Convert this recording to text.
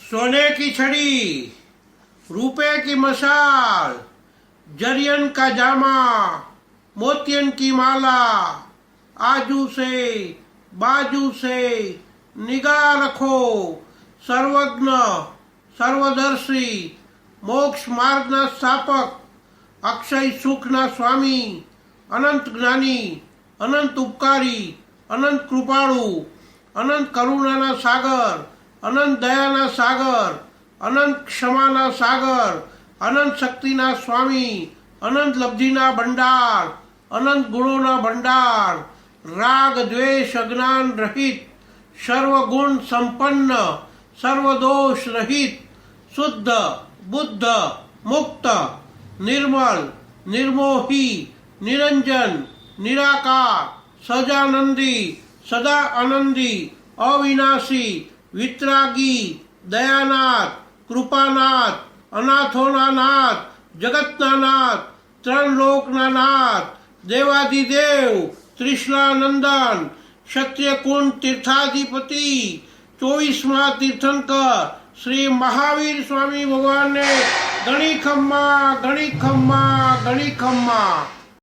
सोने की छड़ी, रुपए की मशाल, जरियन का जामा, मोतियन की माला, आजू से बाजू से निगाह रखो। सर्वज्ञ सर्वदर्शी मोक्ष मार्गना स्थापक अक्षय सुखना स्वामी अनंत ज्ञानी अनंत उपकारी अनंत कृपाळु अनंत करुणाना सागर अनंत दयाना सागर अनंत क्षमाना सागर अनंत शक्तिना स्वामी अनंत लब्धिना भंडार अनंत गुणोना भंडार राग द्वेष अज्ञान रहित सर्वगुण संपन्न सर्वदोष रहित शुद्ध बुद्ध मुक्त निर्मल निर्मोही निरंजन निराकार सजानंदी सदा आनंदी अविनाशी वितरागी दयानाथ कृपानाथ अनाथोना नाथ जगतना नाथ त्रणलोकना नाथ देवादिदेव त्रिशलानंदन क्षत्रिय कुंड तीर्थाधिपति 24वां तीर्थंकर श्री महावीर स्वामी भगवान ने गणी खम्मा गणी खम्मा गणी खम्मा।